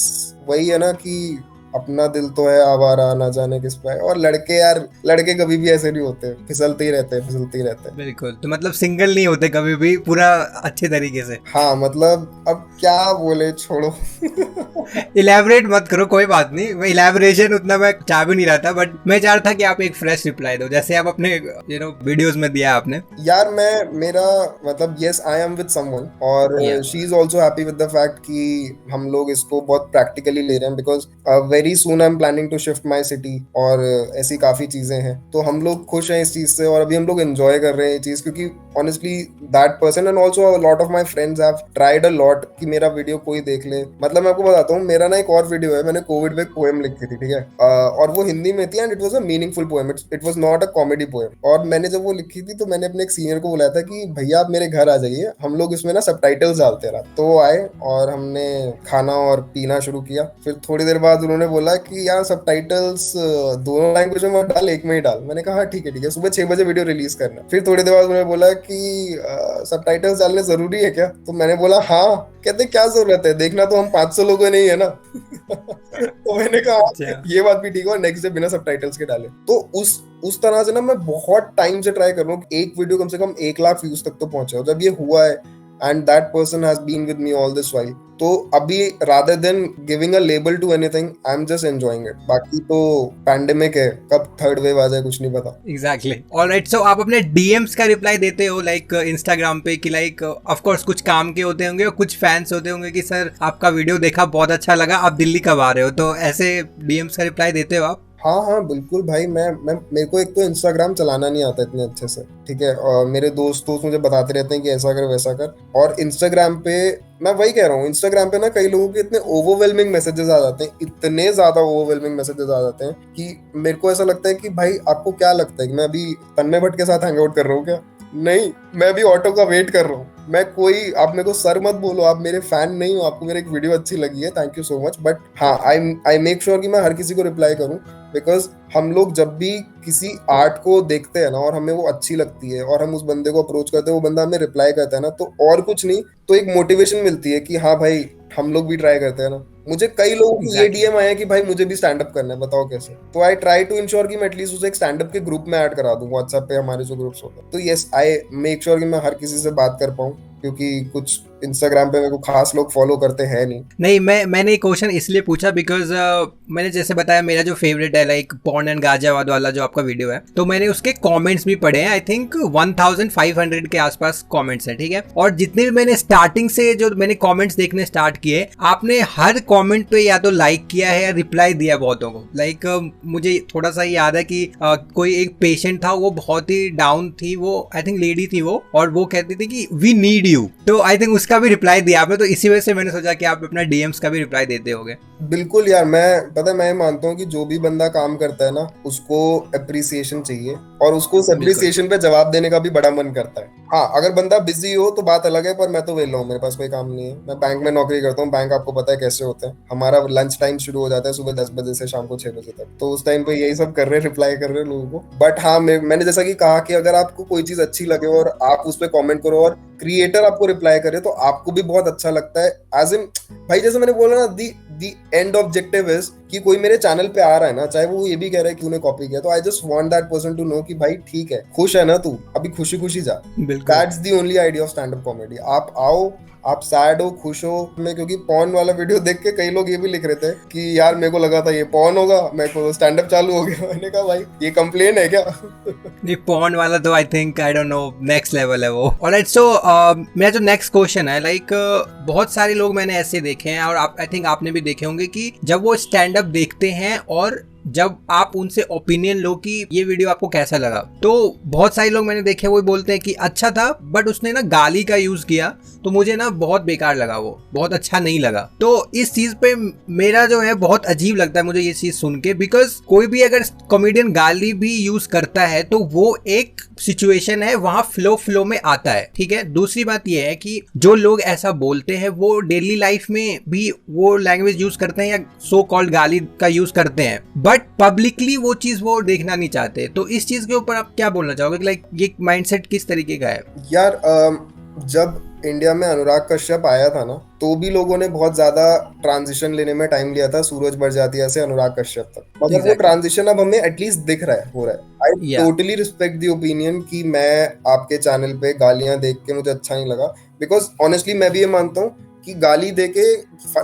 वही है ना कि अपना दिल तो है आवारा, ना जाने किस पे है। और लड़के यार, लड़के कभी भी ऐसे नहीं होते, फिसलते ही रहते हैं, फिसलते ही रहते हैं। बिल्कुल, तो मतलब सिंगल नहीं होते कभी भी पूरा अच्छे तरीके से। हाँ मतलब अब क्या बोले, छोड़ो। इलेबोरेट मत करो, कोई बात नहीं, मैं इलेबोरेशन उतना मैं चाह भी नहीं रहा था, बट मैं चाह रहा था कि आप एक फ्रेश रिप्लाई दो जैसे आप अपने वीडियोस में दिया आपने। यार मैं मेरा मतलब yes I am with someone, और she is also happy with the fact कि हम लोग इसको बहुत प्रैक्टिकली ले रहे हैं, because very soon I am planning to shift my city, और ऐसी काफी चीजें हैं, तो हम लोग खुश हैं इस चीज से, और अभी हम लोग एंजॉय कर रहे हैं ये चीज, क्योंकि honestly that person and also a lot of my friends have tried a lot कि मेरा वीडियो कोई देख ले। मतलब मैं आपको बताता हूँ, मेरा ना एक और वीडियो है, मैंने कोविड में एक पोएम लिखी थी, ठीक है, और वो हिंदी में थी, and it was a meaningful poem, it was not a comedy poem. और मैंने जब वो लिखी थी तो मैंने अपने एक सीनियर को बुलाया था कि भैया आप मेरे घर आ जाइए, हम लोग इसमें ना सबटाइटल्स डालते रहा। तो वो आए और हमने खाना और पीना शुरू किया। फिर थोड़ी देर बाद उन्होंने बोला कि यार सबटाइटल्स दोनों लैंग्वेज में मत डाल, एक में ही डाल। मैंने कहा हाँ ठीक है, सुबह 6 बजे वीडियो रिलीज करना। फिर थोड़ी देर बाद उन्होंने बोला कि सबटाइटल्स डालने जरूरी है क्या? तो मैंने बोला हाँ। कहते क्या जरूरत है, देखना तो हम 500 लोगों नहीं है ना। तो मैंने कहा ये बात भी ठीक है, और नेक्स्ट डे बिना सबटाइटल्स के डाले। तो उस तरह से ना मैं बहुत टाइम से ट्राई कर रहा हूँ एक वीडियो कम से कम 1 लाख व्यूज तक तो पहुंचे। जब ये हुआ है and that person has been with me all this while, तो अभी rather than giving a label to anything I am just enjoying it. बाकी तो पैंडेमिक है, कब थर्ड वेव आ जाए कुछ नहीं पता। एग्जैक्टली। ऑलराइट, सो आप अपने डीएम्स का रिप्लाई देते हो लाइक इंस्टाग्राम पे कि लाइक ऑफ कोर्स कुछ काम के होते होंगे और कुछ फैंस होते होंगे कि सर आपका वीडियो देखा, बहुत अच्छा लगा, आप दिल्ली कब आ रहे हो, तो ऐसे डीएम्स का रिप्लाई देते हो आप? हाँ बिल्कुल भाई। मैं मेरे को एक तो इंस्टाग्राम चलाना नहीं आता इतने अच्छे से, ठीक है, और मेरे दोस्त मुझे बताते रहते हैं कि ऐसा कर वैसा कर। और इंस्टाग्राम पे मैं वही कह रहा हूँ, इंस्टाग्राम पे ना कई लोगों के इतने ओवरवेलमिंग मैसेजेस आ जाते हैं, इतने ज्यादा ओवरवेलमिंग मैसेजेस आ जाते हैं कि मेरे को ऐसा लगता है कि भाई आपको क्या लगता है कि मैं अभी तन्मय भट्ट के साथ हैंग आउट कर रहा हूँ क्या? नहीं, मैं भी ऑटो का वेट कर रहा हूँ। मैं कोई, आप मेरे को सर मत बोलो, आप मेरे फैन नहीं हो, आपको मेरी एक वीडियो अच्छी लगी है, thank you so much, but हाँ आई मेक श्योर कि मैं हर किसी को रिप्लाई करूँ, बिकॉज हम लोग जब भी किसी आर्ट को देखते हैं ना और हमें वो अच्छी लगती है और हम उस बंदे को अप्रोच करते हैं, वो बंदा हमें रिप्लाई करता है ना, तो और कुछ नहीं तो एक मोटिवेशन मिलती है कि हाँ भाई हम लोग भी ट्राई करते हैं ना। मुझे कई लोगों की ये डीएम आया कि भाई मुझे भी स्टैंड अप करना है, बताओ कैसे। तो आई ट्राई टू इंश्योर कि मैं एटलीस्ट उसे एक स्टैंड अप के ग्रुप में ऐड करा दूं, व्हाट्सएप पे हमारे जो ग्रुप्स होते हैं। तो यस आई मेक श्योर कि मैं हर किसी से बात कर पाऊं, क्योंकि कुछ इंस्टाग्राम पे मेरे को खास लोग फॉलो करते हैं नहीं। मैंने ये क्वेश्चन इसलिए पूछा बिकॉज मैंने जैसे बताया मेरा जो फेवरेट है लाइक पॉर्न एंड गाजियाबाद वाला जो आपका वीडियो है, तो मैंने उसके कमेंट्स भी पढ़े हैं। आई थिंक 1500 के आसपास कमेंट्स हैं, ठीक है। और जितने भी मैंने स्टार्टिंग से जो मैंने कमेंट्स देखने स्टार्ट किए, आपने हर कमेंट पे या तो लाइक किया है या रिप्लाई दिया बहुतों को। लाइक मुझे थोड़ा सा याद है कि कोई एक पेशेंट था, वो बहुत ही डाउन थी, वो आई थिंक लेडी थी वो, और वो कहती थी कि वी नीड यू, तो आई थिंक उसका भी रिप्लाई दिया आपने। तो इसी वजह से मैंने सोचा कि आप अपना डीएम्स का भी रिप्लाई देते होगे। बिल्कुल यार, मैं मानता हूँ कि जो भी बंदा काम करता है ना, उसको अप्रिसिएशन चाहिए, और उसको उस अप्रिसिएशन पे जवाब देने का भी बड़ा मन करता है। हाँ, अगर बंदा बिजी हो तो बात अलग है, पर मैं तो वेला हूँ, मेरे पास कोई काम नहीं है। मैं बैंक में नौकरी करता हूँ, बैंक आपको पता है कैसे होते हैं, हमारा लंच टाइम शुरू हो जाता है सुबह 10 बजे से शाम को 6 बजे तक, तो उस टाइम पे यही सब कर रहे हैं, रिप्लाई कर रहे हैं लोगों को। बट हाँ, मैंने जैसा कि कहा कि अगर आपको कोई चीज अच्छी लगे और आप उस पर कॉमेंट करो और क्रिएटर आपको रिप्लाई करे, तो आपको भी बहुत अच्छा लगता है। एज इन भाई, जैसे मैंने बोला ना, दी एंड ऑब्जेक्टिव इज कि कोई मेरे चैनल पे आ रहा है ना, चाहे वो ये भी कह रहा है कि उन्हें कॉपी किया, तो I just want that person to know कि भाई ठीक है, खुश है ना तू, अभी खुशी खुशी जा। That's the only idea of stand up comedy. आप आओ, आप सैड हो, खुश हो। मैं क्योंकि पॉर्न वाला वीडियो देख के कई लोग ये भी लिख रहे थे कि यार मेरे को लगा था ये पॉर्न होगा, मेरे को स्टैंड अप चालू हो गया। मैंने कहा भाई ये कंप्लेन है क्या? नहीं, पॉर्न वाला तो I think I don't know next level है वो। ऑलराइट, सो मेरा जो नेक्स्ट क्वेश्चन है, लाइक बहुत सारे लोग मैंने ऐसे देखे हैं और आई थिंक आपने भी देखे होंगे कि जब वो स्टैंड अप देखते हैं और जब आप उनसे ओपिनियन लो कि ये वीडियो आपको कैसा लगा, तो बहुत सारे लोग मैंने देखे वो बोलते हैं कि अच्छा था बट उसने ना गाली का यूज किया तो मुझे ना बहुत बेकार लगा, वो बहुत अच्छा नहीं लगा। तो इस चीज पे मेरा जो है बहुत अजीब लगता है मुझे ये चीज सुन के, बिकॉज कोई भी अगर कॉमेडियन गाली भी यूज करता है तो वो एक सिचुएशन है, वहां फ्लो में आता है, ठीक है। दूसरी बात ये है कि जो लोग ऐसा बोलते हैं वो डेली लाइफ में भी वो लैंग्वेज यूज करते हैं या सो कॉल्ड गाली का यूज करते हैं, बट पब्लिकली वो चीज वो देखना नहीं चाहते। तो इस चीज के ऊपर आप क्या बोलना चाहोगे, लाइक ये माइंडसेट किस तरीके का है? यार जब इंडिया में अनुराग कश्यप आया था ना, तो भी लोगों ने बहुत ज्यादा ट्रांजिशन लेने में टाइम लिया था, सूरज बड़जात्या से अनुराग कश्यप तक, मगर वो ट्रांजिशन अब हमें एटलीस्ट दिख रहा है, हो रहा है। I totally respect the opinion कि मैं आपके चैनल पे गालियां देख के मुझे अच्छा नहीं लगा, बिकॉज ऑनेस्टली मैं भी ये मानता हूँ कि गाली देके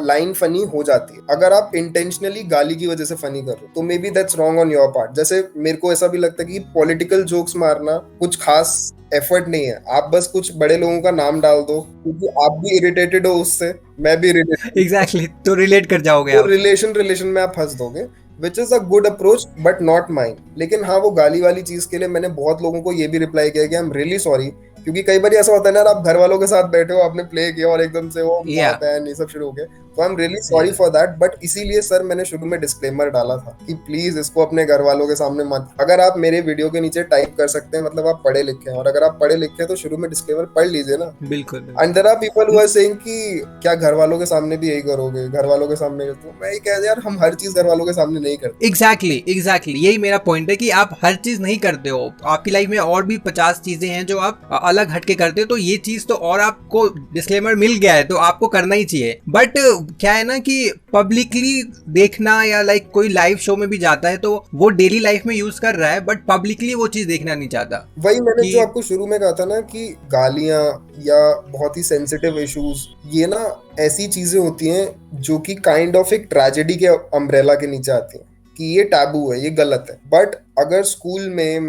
लाइन फनी हो जाती है। अगर आप इंटेंशनली गाली की वजह से फनी कर रहे हो तो may be that's wrong on your part. जैसे मेरे को ऐसा भी लगता है कि पॉलिटिकल जोक्स मारना कुछ खास एफर्ट नहीं है, आप बस कुछ बड़े लोगों का नाम डाल दो, क्योंकि आप भी इरिटेटेड हो उससे, मैं भी इरिटेटेड। एग्जैक्टली, तो रिलेट कर जाओगे तो आप। रिलेशन में आप फंस दोगे, which is a good approach but not mine. लेकिन हाँ, वो गाली वाली चीज के लिए मैंने बहुत लोगों को ये भी रिप्लाई किया कि आई एम रियली सॉरी, क्योंकि कई बार ऐसा होता है ना, आप घर वालों के साथ बैठे हो, आपने प्ले किया और एकदम से वो बैन ये सब शुरू हो गया, तो I am really sorry for that. But इसीलिए सर मैंने शुरू में डिस्क्लेमर डाला था कि प्लीज इसको अपने घर वालों के सामने मत। अगर आप मेरे वीडियो के नीचे टाइप कर सकते हैं मतलब आप पढ़े लिखे हैं, और अगर आप पढ़े लिखे हैं तो शुरू में डिस्क्लेमर पढ़ लीजिए ना। बिल्कुल। And there are people who are saying कि क्या घर वालों के सामने भी यही करोगे, घर वालों के सामने, तो मैं ये कह रहा यार हम हर चीज घर वालों के सामने नहीं करते। एग्जैक्टली यही मेरा पॉइंट है कि आप हर चीज नहीं करते हो, आपकी लाइफ में और भी 50 चीजें हैं जो आप अलग हटके करते हो, तो ये चीज तो और आपको डिस्क्लेमर मिल गया है तो आपको करना ही चाहिए। बट क्या है ना कि पब्लिकली देखना या लाइक कोई लाइव शो में भी जाता है तो वो डेली लाइफ में यूज कर रहा है बट पब्लिकली वो चीज देखना नहीं चाहता। वही मैंने जो आपको शुरू में कहा था ना कि गालियां या बहुत ही सेंसिटिव इश्यूज, ये ना ऐसी चीजें होती हैं जो कि काइंड ऑफ एक ट्रेजेडी के अम्ब्रेला के नीचे आती हैं कि ये टैबू है, ये गलत है। बट अगर स्कूल में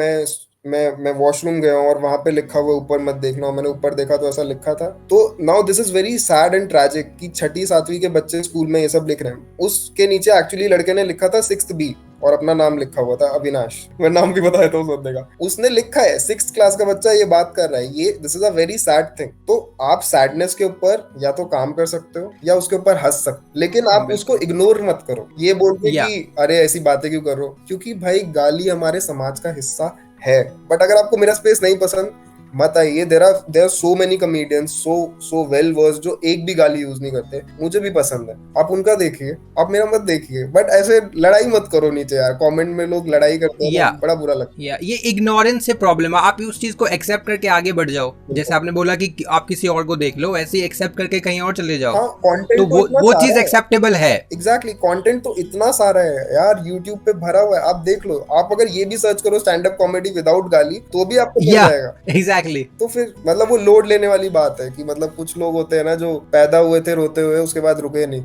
मैं वॉशरूम गया हूँ और वहां पे लिखा हुआ ऊपर मत देखना, और मैंने ऊपर देखा तो ऐसा लिखा था, तो now this is very sad and tragic कि 6ठी 7वीं के बच्चे स्कूल में ये सब लिख रहे हैं। उसके नीचे एक्चुअली लड़के ने लिखा था 6th B और अपना नाम लिखा हुआ था अविनाश, मैं नाम भी बताया था उस बंदे का, उसने लिखा है 6th क्लास का बच्चा ये बात कर रहा है, ये this is a very sad thing. तो आप सैडनेस के ऊपर या तो काम कर सकते हो या उसके ऊपर हंस सकते, लेकिन आप उसको इग्नोर मत करो ये बोल के कि अरे ऐसी बातें क्यों कर रहे हो, क्योंकि भाई गाली हमारे समाज का हिस्सा है। बट अगर आपको मेरा स्पेस नहीं पसंद, मत आइए। There are so many comedians so well versed जो एक भी गाली यूज नहीं करते, मुझे भी पसंद है, आप उनका देखिए, आप मेरा मत देखिए। बट ऐसे लड़ाई मत करो नीचे यार, कमेंट में लोग लड़ाई करते हैं, बड़ा बुरा लगता है। ये इग्नोरेंस से प्रॉब्लम है, आप उस चीज को एक्सेप्ट करके आगे बढ़ जाओ। जैसे आपने बोला कि आप किसी और को देख लो, ऐसे ही एक्सेप्ट करके कहीं और चले जाओ। हाँ, कंटेंट तो वो चीज एक्सेप्टेबल है। एग्जैक्टली, कंटेंट तो इतना सारा है यार, यूट्यूब पे भरा हुआ है, आप देख लो। आप अगर ये भी सर्च करो स्टैंड अप कॉमेडी विदाउट गाली तो भी आपको मिल जाएगा। एग्जैक्टली। तो फिर मतलब वो लोड लेने वाली बात है कि मतलब कुछ लोग होते हैं ना जो पैदा हुए थे रोते हुए, उसके बाद रुके नहीं।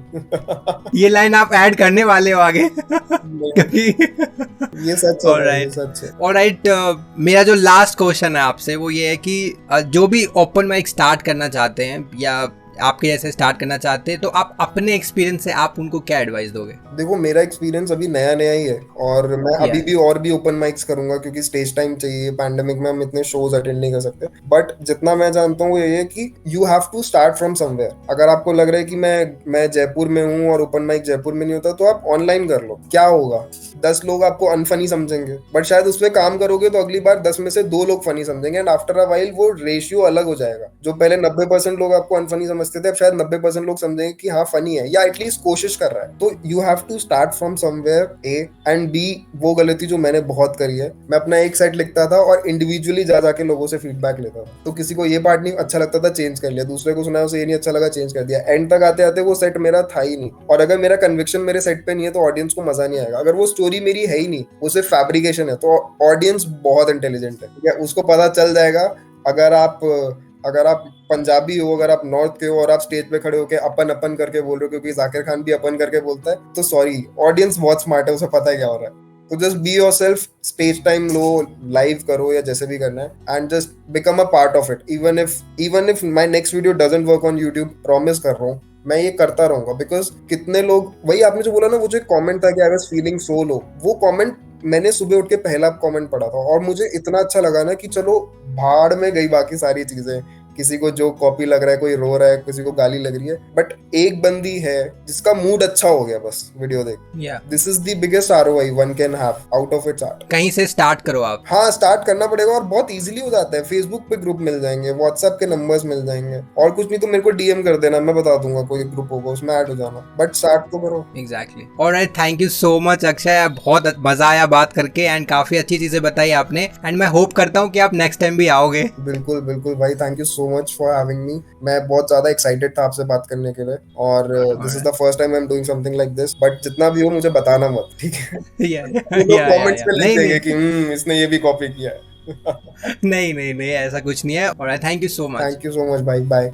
ये लाइन आप ऐड करने वाले हो आगे? ये सच है, ये सच है। ऑलराइट, मेरा जो लास्ट क्वेश्चन है आपसे वो ये है कि जो भी ओपन माइक स्टार्ट करना चाहते हैं या आपके जैसे स्टार्ट करना चाहते हैं, तो आप अपने एक्सपीरियंस से आप उनको क्या एडवाइस दोगे? देखो, मेरा एक्सपीरियंस अभी नया ही है और मैं अभी भी और भी ओपन माइक्स करूंगा क्योंकि स्टेज टाइम चाहिए। पैंडेमिक में हम इतने शोज अटेंड नहीं कर सकते, बट जितना मैं जानता हूँ ये है कि you have to start from somewhere. अगर आपको लग रहा है कि मैं जयपुर में हूँ और ओपन माइक जयपुर में नहीं होता, तो आप ऑनलाइन कर लो। क्या होगा, 10 लोग आपको अनफनी समझेंगे, बट शायद उस पर काम करोगे तो अगली बार 10 में से 2 लोग फनी समझेंगे, एंड आफ्टर अ वाइल वो रेशियो अलग हो जाएगा। जो पहले 90% लोग आपको अनफनी समझते थे, अब शायद 90% लोग समझेंगे कि हाँ फनी है या एटलीस्ट कोशिश कर रहा है। तो you have to start from somewhere, A and B. वो गलती जो मैंने बहुत करी है, मैं अपना एक सेट लिखता था और इंडिविजुअली जा जाके लोगों से फीडबैक लेता था। तो किसी को ये पार्ट नहीं अच्छा लगता था, चेंज कर लिया, दूसरे को सुना उसे ये नहीं अच्छा लगा, चेंज कर दिया। एंड तक आते आते वो सेट मेरा था ही नहीं, और अगर मेरा कन्विक्शन मेरे सेट पे नहीं है तो ऑडियंस को मजा नहीं आएगा। अगर वो स्टोरी मेरी है ही नहीं, वो सिर्फ फैब्रिकेशन है, तो ऑडियंस बहुत इंटेलिजेंट है, ठीक है, उसको पता चल जाएगा। अगर आप पंजाबी हो, अगर आप नॉर्थ के हो और आप स्टेज पे खड़े होके अपन अपन करके बोल रहे हो, क्योंकि जाकिर खान भी अपन करके बोलता है, तो सॉरी, ऑडियंस बहुत स्मार्ट है, उसे पता है क्या हो रहा है। तो just be yourself, stage time low, live करो या जैसे भी करना है, and just become a part of it. Even if my next video doesn't work on YouTube, promise कर रहा हूँ मैं ये करता रहूंगा, बिकॉज कितने लोग, वही आपने जो बोला ना, वो जो कमेंट था कि आई वाज फीलिंग सो लो, वो कमेंट मैंने सुबह उठ के पहला कमेंट पढ़ा था और मुझे इतना अच्छा लगा ना कि चलो भाड़ में गई बाकी सारी चीजें, किसी को जो कॉपी लग रहा है, कोई रो रहा है, किसी को गाली लग रही है, बट एक बंदी है जिसका मूड अच्छा हो गया बस वीडियो देख। This is the biggest ROI one can have out of its art. कहीं से स्टार्ट करो आप। हाँ, स्टार्ट करना पड़ेगा और बहुत इजीली हो जाता है। फेसबुक पे ग्रुप मिल जाएंगे, व्हाट्सएप के नंबर्स मिल जाएंगे, और कुछ नहीं तो मेरे को DM कर देना, मैं बता दूंगा कोई ग्रुप होगा उसमें ऐड हो जाना, बट स्टार्ट तो करो। Exactly. Alright, thank you so much Akshay, बहुत मजा आया बात करके एंड काफी अच्छी चीजें बताई आपने, एंड मैं होप करता हूँ कि आप नेक्स्ट टाइम भी आओगे। बिल्कुल बिल्कुल भाई, thank you so much for having me. मैं बहुत ज्यादा एक्साइटेड था आपसे बात करने के लिए, और this is the first time I am doing something like this, but जितना भी हो मुझे बताना मत, ठीक है? लोग कमेंट्स पे लिख देंगे कि इसने ये भी कॉपी किया है। नहीं नहीं नहीं, ऐसा कुछ नहीं है। Alright, thank you so much. Thank you so much भाई, बाय।